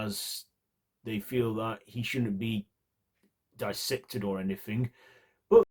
as they feel that he shouldn't be dissected or anything. But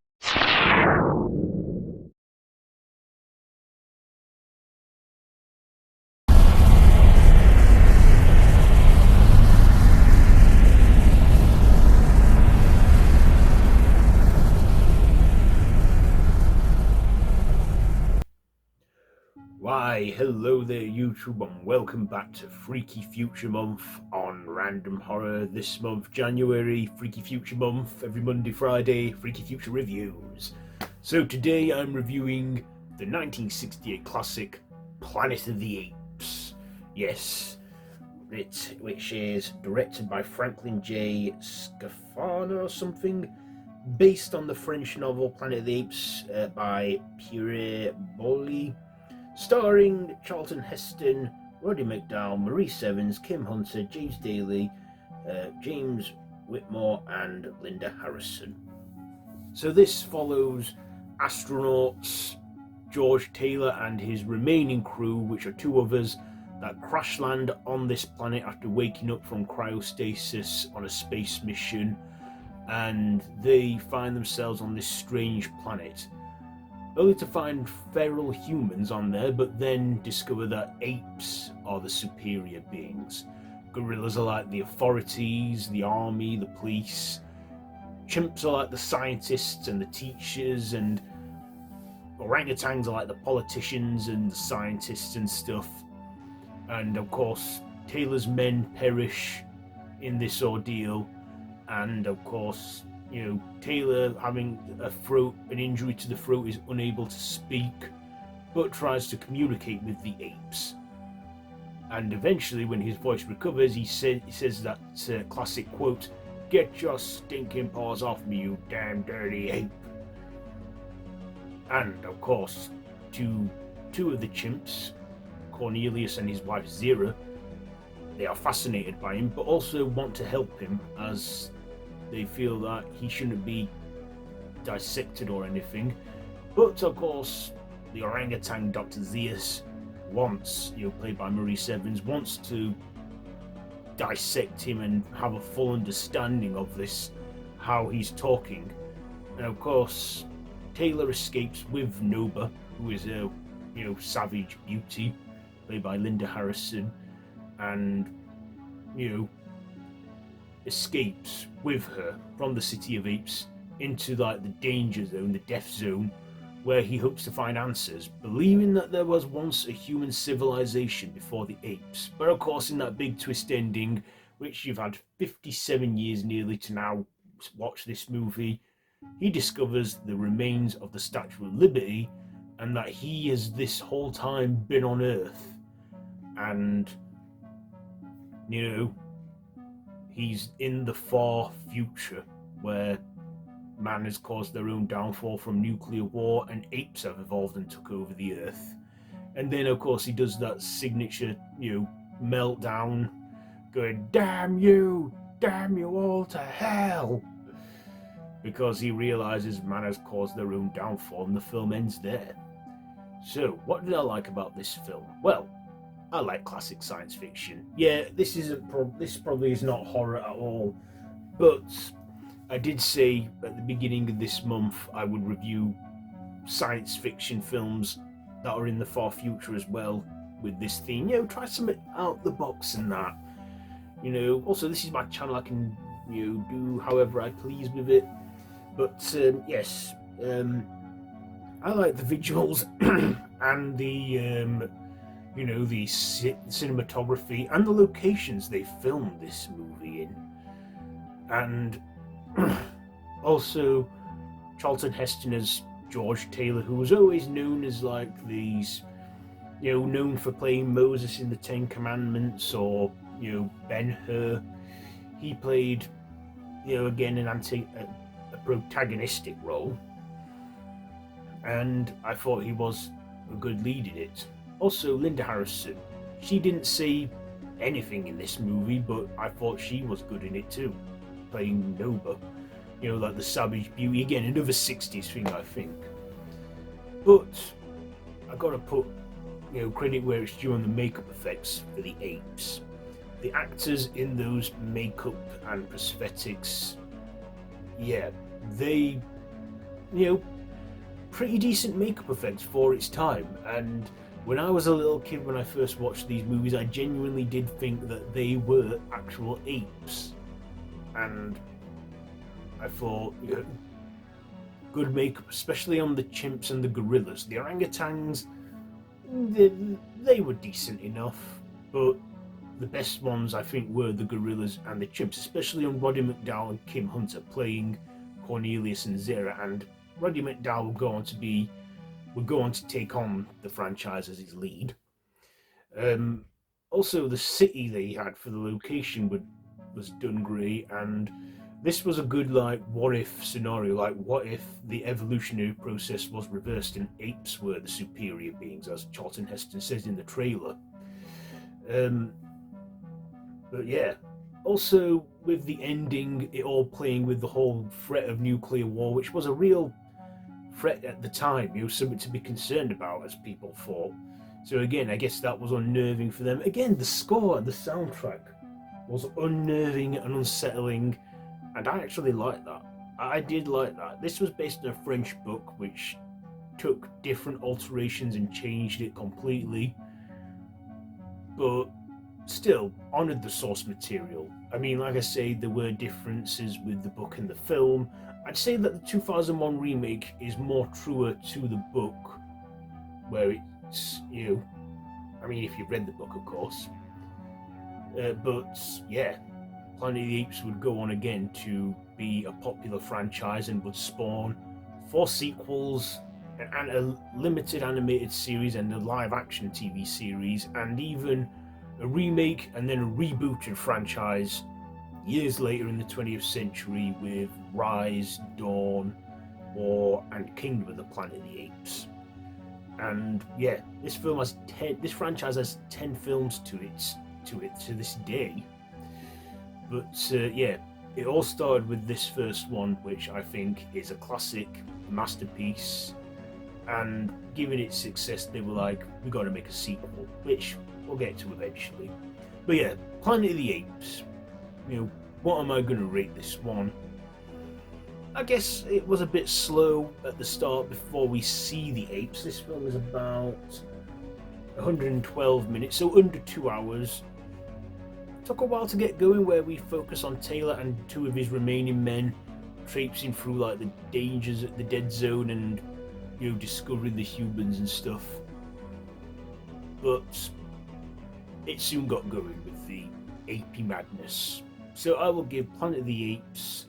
why, hello there YouTube, and welcome back to Freaky Future Month on Random Horror. This month, January, Freaky Future Month, every Monday, Friday, Freaky Future Reviews. So today I'm reviewing the 1968 classic Planet of the Apes. Yes, which is directed by Franklin J. Scafano or something, based on the French novel Planet of the Apes by Pierre Boulez. Starring Charlton Heston, Robby McDowell, Maurice Evens, Kim Hunter, James Daly, James Whitmore, and Linda Harrison. So this follows astronauts George Taylor and his remaining crew, which are two others, that crash land on this planet after waking up from cryostasis on a space mission, and they find themselves on this strange planet, only to find feral humans on there, but then discover that apes are the superior beings. Gorillas are like the authorities, the army, the police. Chimps are like the scientists and the teachers, and orangutans are like the politicians and the scientists and stuff. And of course, Taylor's men perish in this ordeal, and of course, Taylor, having an injury to the throat, is unable to speak, but tries to communicate with the apes. And eventually, when his voice recovers, he says that classic quote, "Get your stinking paws off me, you damn dirty ape." And of course, two of the chimps, Cornelius and his wife Zira, they are fascinated by him, but also want to help him, as they feel that he shouldn't be dissected or anything. But of course, the orangutan Dr. Zeus wants, played by Maurice Evans, wants to dissect him and have a full understanding of this, how he's talking. And of course, Taylor escapes with Noba, who is a savage beauty, played by Linda Harrison, and escapes with her from the City of Apes into the danger zone, the death zone, where he hopes to find answers, believing that there was once a human civilization before the apes. But of course, in that big twist ending, which you've had 57 years nearly to now watch this movie, he discovers the remains of the Statue of Liberty, and that he has this whole time been on Earth, and he's in the far future where man has caused their own downfall from nuclear war, and apes have evolved and took over the Earth. And then of course he does that signature meltdown, going damn you all to hell, because he realizes man has caused their own downfall, and the film ends there. So what did I like about this film? Well, I like classic science fiction. Yeah, this probably is not horror at all, but I did say at the beginning of this month I would review science fiction films that are in the far future as well with this theme. Try something out the box and that. Also, this is my channel. I can do however I please with it. But yes, I like the visuals and the the cinematography and the locations they filmed this movie in. And also Charlton Heston as George Taylor, who was always known as known for playing Moses in the Ten Commandments, or Ben-Hur. He played again a protagonistic role, and I thought he was a good lead in it. Also, Linda Harrison, she didn't say anything in this movie, but I thought she was good in it too, playing Noba. Like the savage beauty, again, another 60s thing, I think. But I gotta put, credit where it's due on the makeup effects for the apes. the actors in those makeup and prosthetics, yeah, they, you know, pretty decent makeup effects for its time. And when I was a little kid, when I first watched these movies, I genuinely did think that they were actual apes. And I thought, you know, good makeup, especially on the chimps and the gorillas. The orangutans, they, they were decent enough, but the best ones I think were the gorillas and the chimps, especially on Roddy McDowell and Kim Hunter playing Cornelius and Zera. And Roddy McDowell would go on to take on the franchise as his lead. Um, Also, the city they had for the location was done great, and this was a good like what if scenario. Like, what if the evolutionary process was reversed and apes were the superior beings, as Charlton Heston says in the trailer. Um, but yeah, also with the ending, it all playing with the whole threat of nuclear war, which was a real threat at the time, something to be concerned about, as people thought. So again, I guess that was unnerving for them. Again, the score, the soundtrack was unnerving and unsettling, and I actually liked that. I did like that. This was based on a French book, which took different alterations and changed it completely, but still honoured the source material. I mean, like I say, there were differences with the book and the film. I'd say that the 2001 remake is more truer to the book, where it's, I mean, if you've read the book, of course. But yeah, Planet of the Apes would go on again to be a popular franchise and would spawn 4 sequels and a limited animated series and a live action TV series, and even a remake and then a rebooted franchise years later in the 20th century with Rise, Dawn, War, and Kingdom of the Planet of the Apes. And yeah, this franchise has 10 films to this day. But yeah, it all started with this first one, which I think is a classic masterpiece. And given its success, they were like, we got to make a sequel, which we'll get to eventually. But yeah, Planet of the Apes. What am I going to rate this one? I guess it was a bit slow at the start before we see the apes. This film is about 112 minutes, so under 2 hours. Took a while to get going, where we focus on Taylor and 2 of his remaining men traipsing through like the dangers at the dead zone and discovering the humans and stuff. But it soon got going with the apey madness. So I will give Planet of the Apes,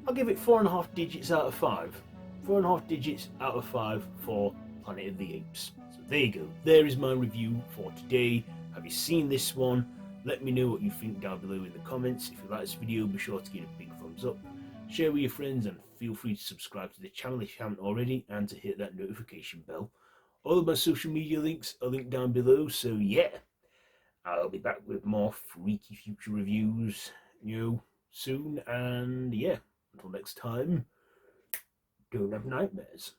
I'll give it 4.5 digits out of 5. 4.5 digits out of 5 for Planet of the Apes. So there you go. There is my review for today. Have you seen this one? Let me know what you think down below in the comments. If you like this video, be sure to give it a big thumbs up. Share with your friends and feel free to subscribe to the channel if you haven't already, and to hit that notification bell. All of my social media links are linked down below, so yeah. I'll be back with more freaky future reviews, soon, and yeah, until next time, don't have nightmares.